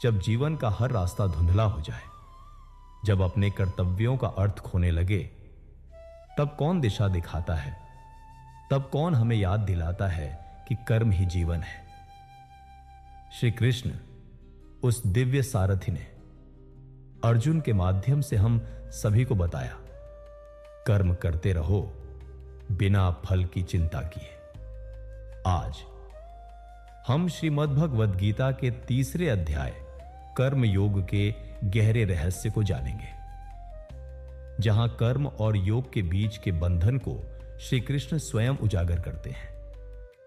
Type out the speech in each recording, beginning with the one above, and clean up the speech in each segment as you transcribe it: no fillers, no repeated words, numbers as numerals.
जब जीवन का हर रास्ता धुंधला हो जाए, जब अपने कर्तव्यों का अर्थ खोने लगे, तब कौन दिशा दिखाता है? तब कौन हमें याद दिलाता है कि कर्म ही जीवन है? श्री कृष्ण, उस दिव्य सारथी ने अर्जुन के माध्यम से हम सभी को बताया, कर्म करते रहो बिना फल की चिंता किए। आज हम श्रीमद् भगवद गीता के 3 अध्याय कर्म योग के गहरे रहस्य को जानेंगे, जहां कर्म और योग के बीच के बंधन को श्री कृष्ण स्वयं उजागर करते हैं।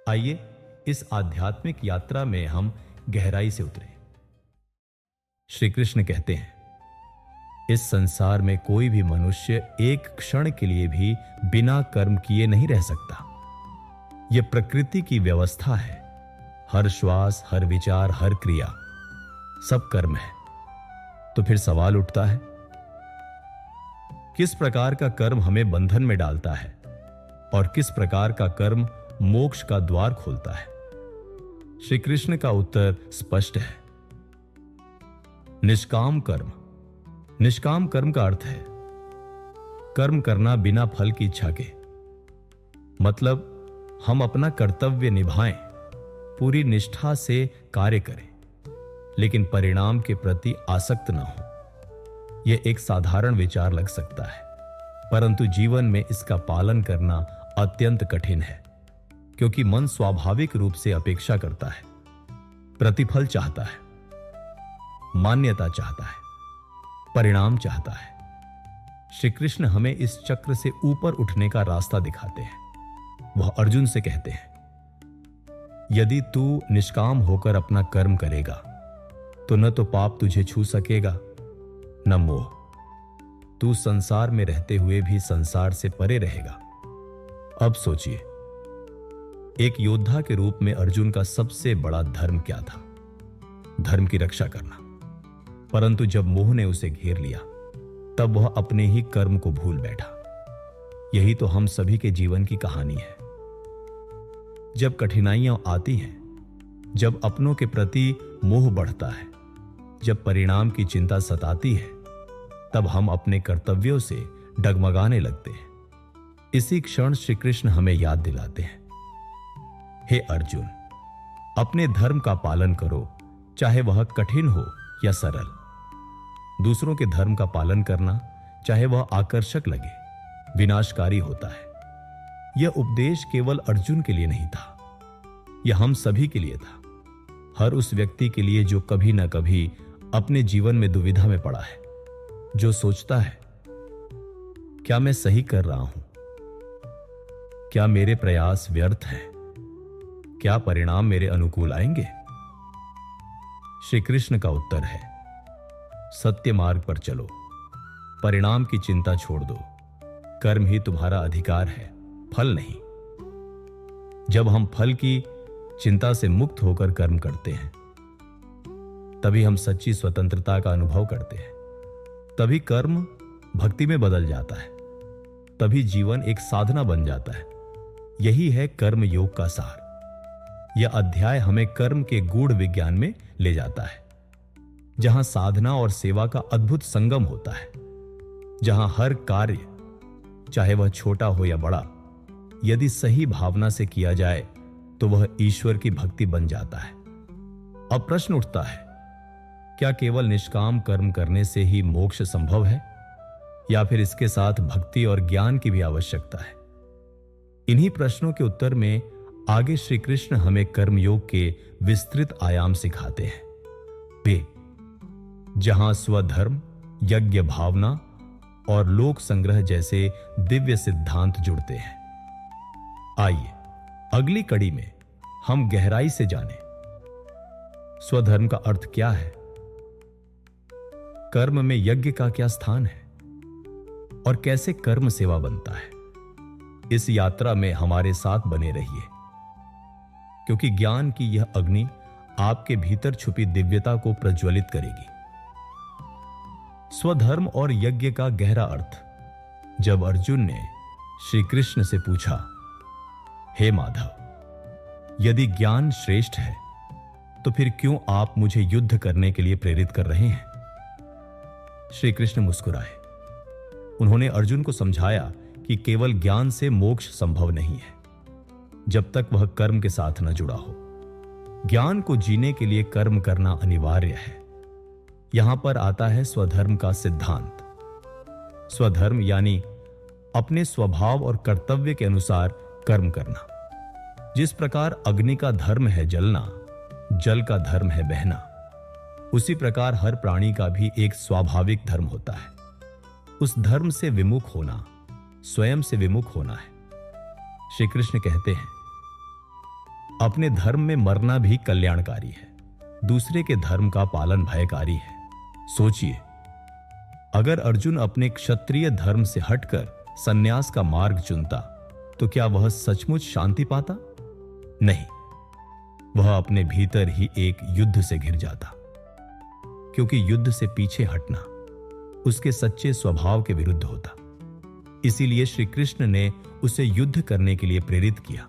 आइए इस आध्यात्मिक यात्रा में हम गहराई से उतरें। श्री कृष्ण कहते हैं, इस संसार में कोई भी मनुष्य एक क्षण के लिए भी बिना कर्म किए नहीं रह सकता। यह प्रकृति की व्यवस्था है। हर श्वास, हर विचार, हर क्रिया सब कर्म है। तो फिर सवाल उठता है, किस प्रकार का कर्म हमें बंधन में डालता है और किस प्रकार का कर्म मोक्ष का द्वार खोलता है? श्री कृष्ण का उत्तर स्पष्ट है, निष्काम कर्म। निष्काम कर्म का अर्थ है कर्म करना बिना फल की इच्छा के। मतलब हम अपना कर्तव्य निभाएं, पूरी निष्ठा से कार्य करें, लेकिन परिणाम के प्रति आसक्त न हो। यह एक साधारण विचार लग सकता है, परंतु जीवन में इसका पालन करना अत्यंत कठिन है, क्योंकि मन स्वाभाविक रूप से अपेक्षा करता है, प्रतिफल चाहता है, मान्यता चाहता है, परिणाम चाहता है। श्री कृष्ण हमें इस चक्र से ऊपर उठने का रास्ता दिखाते हैं। वह अर्जुन से कहते हैं, यदि तू निष्काम होकर अपना कर्म करेगा तो न तो पाप तुझे छू सकेगा, न मोह। तू संसार में रहते हुए भी संसार से परे रहेगा। अब सोचिए, एक योद्धा के रूप में अर्जुन का सबसे बड़ा धर्म क्या था? धर्म की रक्षा करना। परंतु जब मोह ने उसे घेर लिया, तब वह अपने ही कर्म को भूल बैठा। यही तो हम सभी के जीवन की कहानी है। जब कठिनाइयां आती हैं, जब अपनों के प्रति मोह बढ़ता है, जब परिणाम की चिंता सताती है, तब हम अपने कर्तव्यों से डगमगाने लगते हैं। इसी क्षण श्री कृष्ण हमें याद दिलाते हैं, हे अर्जुन, अपने धर्म का पालन करो, चाहे वह कठिन हो या सरल। दूसरों के धर्म का पालन करना, चाहे वह आकर्षक लगे, विनाशकारी होता है। यह उपदेश केवल अर्जुन के लिए नहीं था, यह हम सभी के लिए था। हर उस व्यक्ति के लिए जो कभी न कभी अपने जीवन में दुविधा में पड़ा है, जो सोचता है, क्या मैं सही कर रहा हूं? क्या मेरे प्रयास व्यर्थ हैं? क्या परिणाम मेरे अनुकूल आएंगे? श्री कृष्ण का उत्तर है, सत्य मार्ग पर चलो, परिणाम की चिंता छोड़ दो। कर्म ही तुम्हारा अधिकार है, फल नहीं। जब हम फल की चिंता से मुक्त होकर कर्म करते हैं, तभी हम सच्ची स्वतंत्रता का अनुभव करते हैं। तभी कर्म भक्ति में बदल जाता है, तभी जीवन एक साधना बन जाता है। यही है कर्म योग का सार। यह अध्याय हमें कर्म के गूढ़ विज्ञान में ले जाता है, जहां साधना और सेवा का अद्भुत संगम होता है, जहां हर कार्य, चाहे वह छोटा हो या बड़ा, यदि सही भावना से किया जाए तो वह ईश्वर की भक्ति बन जाता है। अब प्रश्न उठता है, क्या केवल निष्काम कर्म करने से ही मोक्ष संभव है, या फिर इसके साथ भक्ति और ज्ञान की भी आवश्यकता है? इन्हीं प्रश्नों के उत्तर में आगे श्री कृष्ण हमें कर्मयोग के विस्तृत आयाम सिखाते हैं। वे जहां स्वधर्म, यज्ञ भावना और लोक संग्रह जैसे दिव्य सिद्धांत जुड़ते हैं। आइए अगली कड़ी में हम गहराई से जानें, स्वधर्म का अर्थ क्या है, कर्म में यज्ञ का क्या स्थान है, और कैसे कर्म सेवा बनता है। इस यात्रा में हमारे साथ बने रहिए, क्योंकि ज्ञान की यह अग्नि आपके भीतर छुपी दिव्यता को प्रज्वलित करेगी। स्वधर्म और यज्ञ का गहरा अर्थ। जब अर्जुन ने श्री कृष्ण से पूछा, हे माधव, यदि ज्ञान श्रेष्ठ है तो फिर क्यों आप मुझे युद्ध करने के लिए प्रेरित कर रहे हैं? श्री कृष्ण मुस्कुराए। उन्होंने अर्जुन को समझाया कि केवल ज्ञान से मोक्ष संभव नहीं है जब तक वह कर्म के साथ न जुड़ा हो। ज्ञान को जीने के लिए कर्म करना अनिवार्य है। यहां पर आता है स्वधर्म का सिद्धांत। स्वधर्म यानी अपने स्वभाव और कर्तव्य के अनुसार कर्म करना। जिस प्रकार अग्नि का धर्म है जलना, जल का धर्म है बहना, उसी प्रकार हर प्राणी का भी एक स्वाभाविक धर्म होता है। उस धर्म से विमुख होना स्वयं से विमुख होना है। श्री कृष्ण कहते हैं, अपने धर्म में मरना भी कल्याणकारी है, दूसरे के धर्म का पालन भयकारी है। सोचिए, अगर अर्जुन अपने क्षत्रिय धर्म से हटकर संन्यास का मार्ग चुनता तो क्या वह सचमुच शांति पाता? नहीं, वह अपने भीतर ही एक युद्ध से घिर जाता, क्योंकि युद्ध से पीछे हटना उसके सच्चे स्वभाव के विरुद्ध होता। इसीलिए श्री कृष्ण ने उसे युद्ध करने के लिए प्रेरित किया,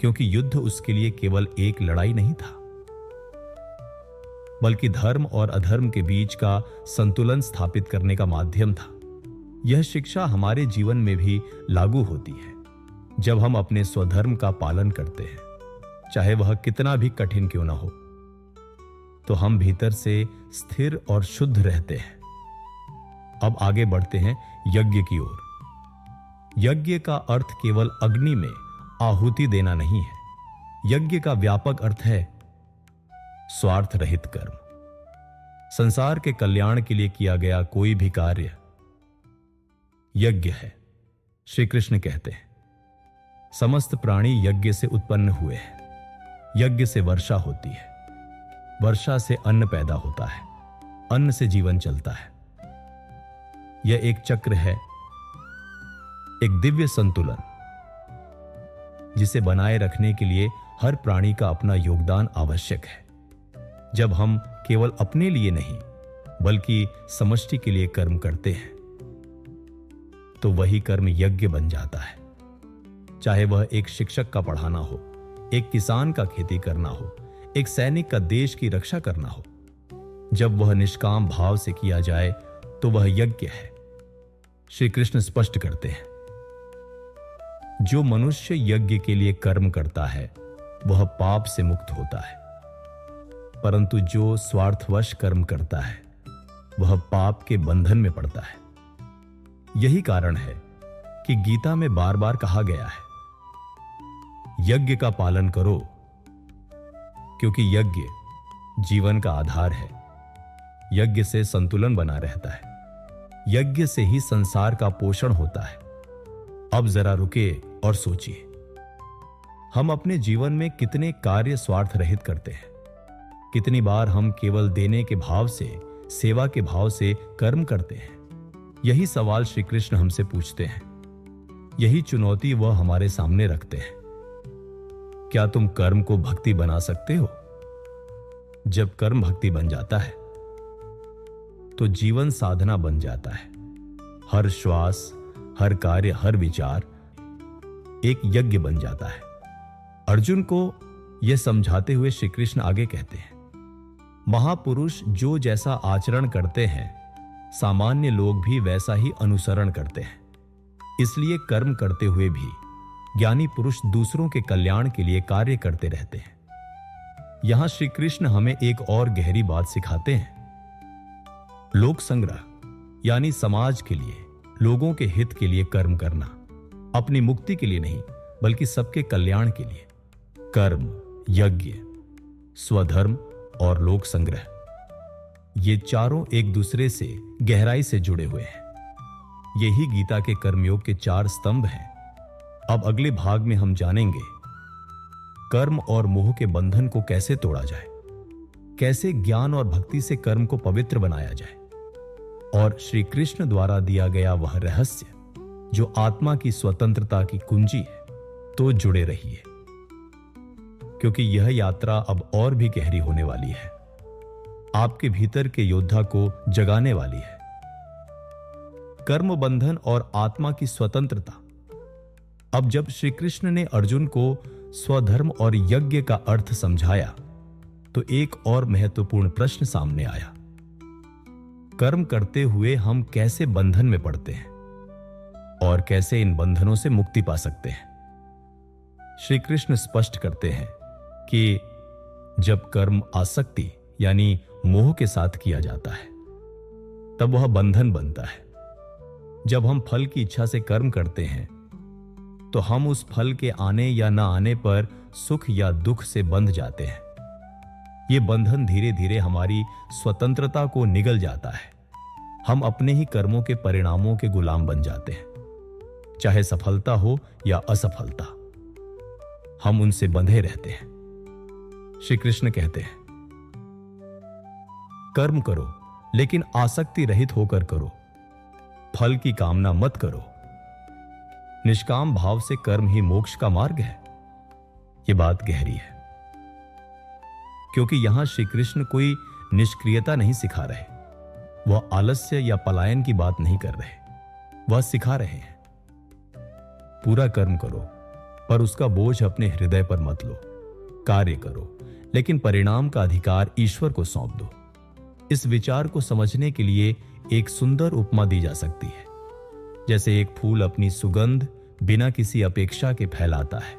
क्योंकि युद्ध उसके लिए केवल एक लड़ाई नहीं था, बल्कि धर्म और अधर्म के बीच का संतुलन स्थापित करने का माध्यम था। यह शिक्षा हमारे जीवन में भी लागू होती है। जब हम अपने स्वधर्म का पालन करते हैं, चाहे वह कितना भी कठिन क्यों न हो, तो हम भीतर से स्थिर और शुद्ध रहते हैं। अब आगे बढ़ते हैं यज्ञ की ओर। यज्ञ का अर्थ केवल अग्नि में आहुति देना नहीं है। यज्ञ का व्यापक अर्थ है स्वार्थ रहित कर्म। संसार के कल्याण के लिए किया गया कोई भी कार्य यज्ञ है। श्री कृष्ण कहते हैं, समस्त प्राणी यज्ञ से उत्पन्न हुए हैं। यज्ञ से वर्षा होती है, वर्षा से अन्न पैदा होता है, अन्न से जीवन चलता है। यह एक चक्र है, एक दिव्य संतुलन, जिसे बनाए रखने के लिए हर प्राणी का अपना योगदान आवश्यक है। जब हम केवल अपने लिए नहीं बल्कि समष्टि के लिए कर्म करते हैं, तो वही कर्म यज्ञ बन जाता है। चाहे वह एक शिक्षक का पढ़ाना हो, एक किसान का खेती करना हो, एक सैनिक का देश की रक्षा करना हो, जब वह निष्काम भाव से किया जाए तो वह यज्ञ है। श्री कृष्ण स्पष्ट करते हैं, जो मनुष्य यज्ञ के लिए कर्म करता है वह पाप से मुक्त होता है, परंतु जो स्वार्थवश कर्म करता है वह पाप के बंधन में पड़ता है। यही कारण है कि गीता में बार बार कहा गया है, यज्ञ का पालन करो, क्योंकि यज्ञ जीवन का आधार है। यज्ञ से संतुलन बना रहता है, यज्ञ से ही संसार का पोषण होता है। अब जरा रुके और सोचिए, हम अपने जीवन में कितने कार्य स्वार्थ रहित करते हैं। कितनी बार हम केवल देने के भाव से, सेवा के भाव से कर्म करते हैं। यही सवाल श्री कृष्ण हमसे पूछते हैं, यही चुनौती वह हमारे सामने रखते हैं। क्या तुम कर्म को भक्ति बना सकते हो? जब कर्म भक्ति बन जाता है तो जीवन साधना बन जाता है। हर श्वास, हर कार्य, हर विचार एक यज्ञ बन जाता है। अर्जुन को यह समझाते हुए श्री कृष्ण आगे कहते हैं, महापुरुष जो जैसा आचरण करते हैं, सामान्य लोग भी वैसा ही अनुसरण करते हैं। इसलिए कर्म करते हुए भी ज्ञानी पुरुष दूसरों के कल्याण के लिए कार्य करते रहते हैं। यहां श्री कृष्ण हमें एक और गहरी बात सिखाते हैं। लोक संग्रह यानी समाज के लिए, लोगों के हित के लिए कर्म करना, अपनी मुक्ति के लिए नहीं बल्कि सबके कल्याण के लिए। कर्म, यज्ञ, स्वधर्म और लोक संग्रह, ये चारों एक दूसरे से गहराई से जुड़े हुए हैं। यही गीता के कर्मयोग के 4 स्तंभ हैं। अब अगले भाग में हम जानेंगे कर्म और मोह के बंधन को कैसे तोड़ा जाए, कैसे ज्ञान और भक्ति से कर्म को पवित्र बनाया जाए, और श्री कृष्ण द्वारा दिया गया वह रहस्य जो आत्मा की स्वतंत्रता की कुंजी है। तो जुड़े रहिए, क्योंकि यह यात्रा अब और भी गहरी होने वाली है, आपके भीतर के योद्धा को जगाने वाली है। कर्म बंधन और आत्मा की स्वतंत्रता। अब जब श्री कृष्ण ने अर्जुन को स्वधर्म और यज्ञ का अर्थ समझाया, तो एक और महत्वपूर्ण प्रश्न सामने आया। कर्म करते हुए हम कैसे बंधन में पड़ते हैं और कैसे इन बंधनों से मुक्ति पा सकते हैं? श्री कृष्ण स्पष्ट करते हैं कि जब कर्म आसक्ति यानी मोह के साथ किया जाता है तब वह बंधन बनता है। जब हम फल की इच्छा से कर्म करते हैं तो हम उस फल के आने या ना आने पर सुख या दुख से बंध जाते हैं। ये बंधन धीरे धीरे हमारी स्वतंत्रता को निगल जाता है। हम अपने ही कर्मों के परिणामों के गुलाम बन जाते हैं, चाहे सफलता हो या असफलता, हम उनसे बंधे रहते हैं। श्री कृष्ण कहते हैं, कर्म करो लेकिन आसक्ति रहित होकर करो, फल की कामना मत करो। निष्काम भाव से कर्म ही मोक्ष का मार्ग है। यह बात गहरी है, क्योंकि यहां श्री कृष्ण कोई निष्क्रियता नहीं सिखा रहे। वह आलस्य या पलायन की बात नहीं कर रहे। वह सिखा रहे हैं, पूरा कर्म करो पर उसका बोझ अपने हृदय पर मत लो। कार्य करो लेकिन परिणाम का अधिकार ईश्वर को सौंप दो। इस विचार को समझने के लिए एक सुंदर उपमा दी जा सकती है। जैसे एक फूल अपनी सुगंध बिना किसी अपेक्षा के फैलाता है,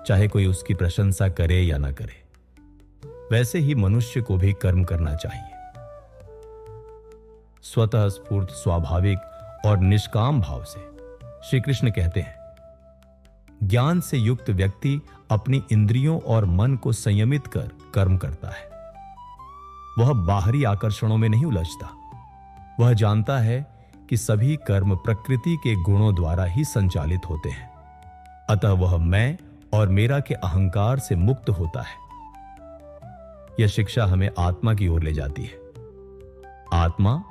चाहे कोई उसकी प्रशंसा करे या ना करे, वैसे ही मनुष्य को भी कर्म करना चाहिए। स्वतः स्फूर्त, स्वाभाविक और निष्काम भाव से। श्री कृष्ण कहते हैं, ज्ञान से युक्त व्यक्ति अपनी इंद्रियों और मन को संयमित कर कर्म करता है। वह बाहरी आकर्षणों में नहीं उलझता। वह जानता है कि सभी कर्म प्रकृति के गुणों द्वारा ही संचालित होते हैं, अतः वह मैं और मेरा के अहंकार से मुक्त होता है। यह शिक्षा हमें आत्मा की ओर ले जाती है। आत्मा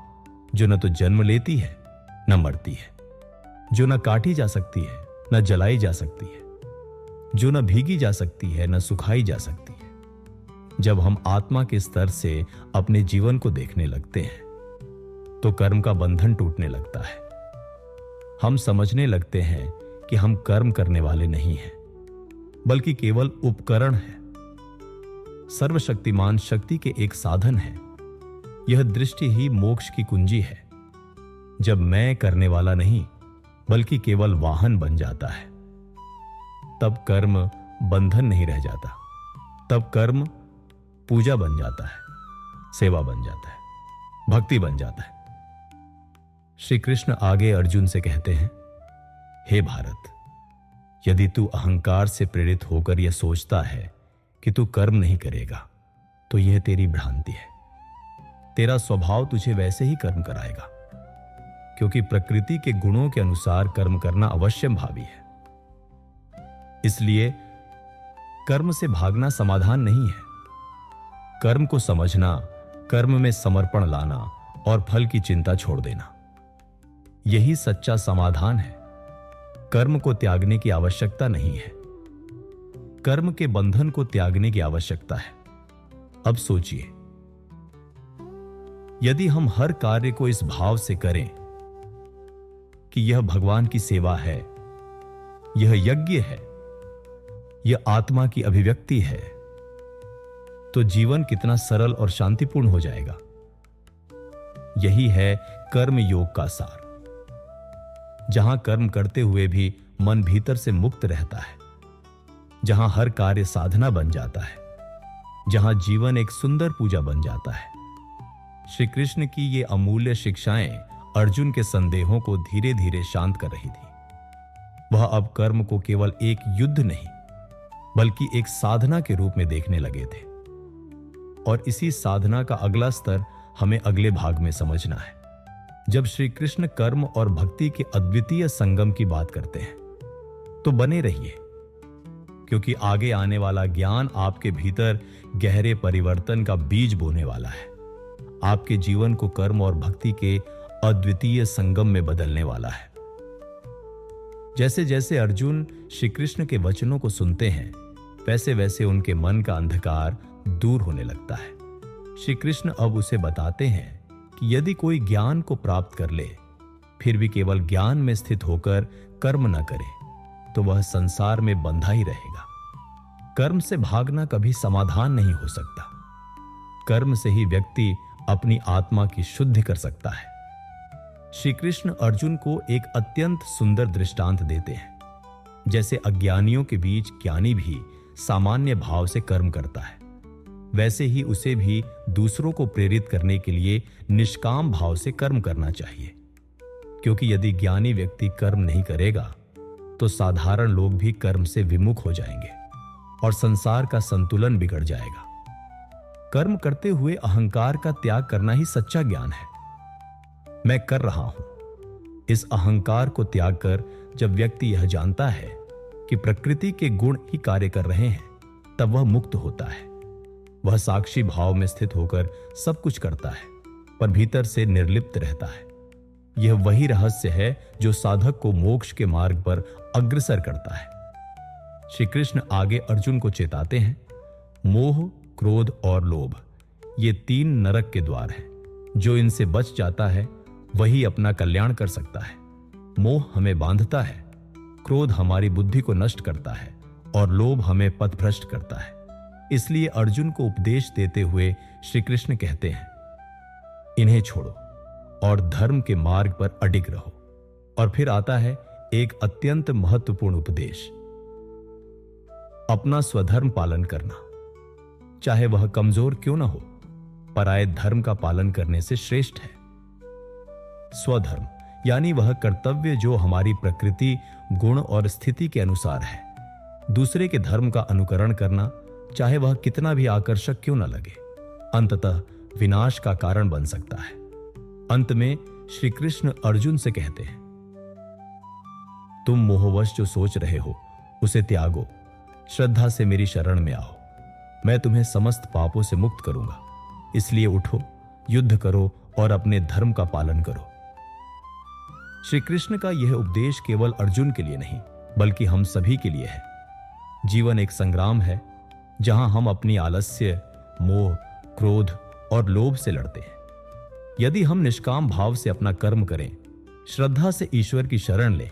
जो न तो जन्म लेती है न मरती है, जो न काटी जा सकती है न जलाई जा सकती है, जो न भीगी जा सकती है न सुखाई जा सकती है। जब हम आत्मा के स्तर से अपने जीवन को देखने लगते हैं तो कर्म का बंधन टूटने लगता है। हम समझने लगते हैं कि हम कर्म करने वाले नहीं हैं, बल्कि केवल उपकरण हैं, सर्वशक्तिमान शक्ति के एक साधन है। यह दृष्टि ही मोक्ष की कुंजी है। जब मैं करने वाला नहीं बल्कि केवल वाहन बन जाता है, तब कर्म बंधन नहीं रह जाता। तब कर्म पूजा बन जाता है, सेवा बन जाता है, भक्ति बन जाता है। श्री कृष्ण आगे अर्जुन से कहते हैं, हे भारत, यदि तू अहंकार से प्रेरित होकर यह सोचता है कि तू कर्म नहीं करेगा तो यह तेरी भ्रांति है। तेरा स्वभाव तुझे वैसे ही कर्म कराएगा, क्योंकि प्रकृति के गुणों के अनुसार कर्म करना अवश्यम भावी है। इसलिए कर्म से भागना समाधान नहीं है। कर्म को समझना, कर्म में समर्पण लाना और फल की चिंता छोड़ देना, यही सच्चा समाधान है। कर्म को त्यागने की आवश्यकता नहीं है, कर्म के बंधन को त्यागने की आवश्यकता है। अब सोचिए, यदि हम हर कार्य को इस भाव से करें कि यह भगवान की सेवा है, यह यज्ञ है, यह आत्मा की अभिव्यक्ति है, तो जीवन कितना सरल और शांतिपूर्ण हो जाएगा। यही है कर्म योग का सार। जहां कर्म करते हुए भी मन भीतर से मुक्त रहता है, जहां हर कार्य साधना बन जाता है, जहां जीवन एक सुंदर पूजा बन जाता है। श्री कृष्ण की ये अमूल्य शिक्षाएं अर्जुन के संदेहों को धीरे धीरे शांत कर रही थी। वह अब कर्म को केवल एक युद्ध नहीं बल्कि एक साधना के रूप में देखने लगे थे, और इसी साधना का अगला स्तर हमें अगले भाग में समझना है, जब श्री कृष्ण कर्म और भक्ति के अद्वितीय संगम की बात करते हैं। तो बने रहिए, क्योंकि आगे आने वाला ज्ञान आपके भीतर गहरे परिवर्तन का बीज बोने वाला है, आपके जीवन को कर्म और भक्ति के अद्वितीय संगम में बदलने वाला है। जैसे जैसे अर्जुन श्री कृष्ण के वचनों को सुनते हैं, वैसे वैसे उनके मन का अंधकार दूर होने लगता है। श्री कृष्ण अब उसे बताते हैं कि यदि कोई ज्ञान को प्राप्त कर ले, फिर भी केवल ज्ञान में स्थित होकर कर्म न करे, तो वह संसार में बंधा ही रहेगा। कर्म से भागना कभी समाधान नहीं हो सकता। कर्म से ही व्यक्ति अपनी आत्मा की शुद्धि कर सकता है। श्री कृष्ण अर्जुन को एक अत्यंत सुंदर दृष्टांत देते हैं। जैसे अज्ञानियों के बीच ज्ञानी भी सामान्य भाव से कर्म करता है, वैसे ही उसे भी दूसरों को प्रेरित करने के लिए निष्काम भाव से कर्म करना चाहिए। क्योंकि यदि ज्ञानी व्यक्ति कर्म नहीं करेगा तो साधारण लोग भी कर्म से विमुख हो जाएंगे और संसार का संतुलन बिगड़ जाएगा। कर्म करते हुए अहंकार का त्याग करना ही सच्चा ज्ञान है। मैं कर रहा हूं, इस अहंकार को त्याग कर जब व्यक्ति यह जानता है कि प्रकृति के गुण ही कार्य कर रहे हैं, तब वह मुक्त होता है। वह साक्षी भाव में स्थित होकर सब कुछ करता है, पर भीतर से निर्लिप्त रहता है। यह वही रहस्य है जो साधक को मोक्ष के मार्ग पर अग्रसर करता है। श्री कृष्ण आगे अर्जुन को चेताते हैं, मोह, क्रोध और लोभ ये 3 नरक के द्वार हैं। जो इनसे बच जाता है वही अपना कल्याण कर सकता है। मोह हमें बांधता है, क्रोध हमारी बुद्धि को नष्ट करता है और लोभ हमें पथभ्रष्ट करता है। इसलिए अर्जुन को उपदेश देते हुए श्री कृष्ण कहते हैं, इन्हें छोड़ो और धर्म के मार्ग पर अडिग रहो। और फिर आता है एक अत्यंत महत्वपूर्ण उपदेश, अपना स्वधर्म पालन करना, चाहे वह कमजोर क्यों ना हो, पराये धर्म का पालन करने से श्रेष्ठ है। स्वधर्म यानी वह कर्तव्य जो हमारी प्रकृति, गुण और स्थिति के अनुसार है। दूसरे के धर्म का अनुकरण करना, चाहे वह कितना भी आकर्षक क्यों न लगे, अंततः विनाश का कारण बन सकता है। अंत में श्री कृष्ण अर्जुन से कहते हैं, तुम मोहवश जो सोच रहे हो उसे त्यागो, श्रद्धा से मेरी शरण में आओ, मैं तुम्हें समस्त पापों से मुक्त करूंगा। इसलिए उठो, युद्ध करो और अपने धर्म का पालन करो। श्री कृष्ण का यह उपदेश केवल अर्जुन के लिए नहीं, बल्कि हम सभी के लिए है। जीवन एक संग्राम है जहां हम अपनी आलस्य, मोह, क्रोध और लोभ से लड़ते हैं। यदि हम निष्काम भाव से अपना कर्म करें, श्रद्धा से ईश्वर की शरण लें,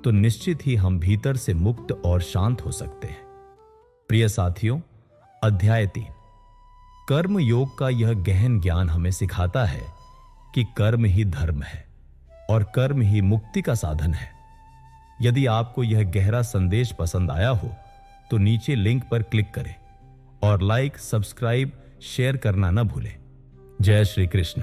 तो निश्चित ही हम भीतर से मुक्त और शांत हो सकते हैं। प्रिय साथियों, अध्याय 3 कर्म योग का यह गहन ज्ञान हमें सिखाता है कि कर्म ही धर्म है और कर्म ही मुक्ति का साधन है। यदि आपको यह गहरा संदेश पसंद आया हो तो नीचे लिंक पर क्लिक करें और लाइक, सब्सक्राइब, शेयर करना न भूलें। जय श्री कृष्ण।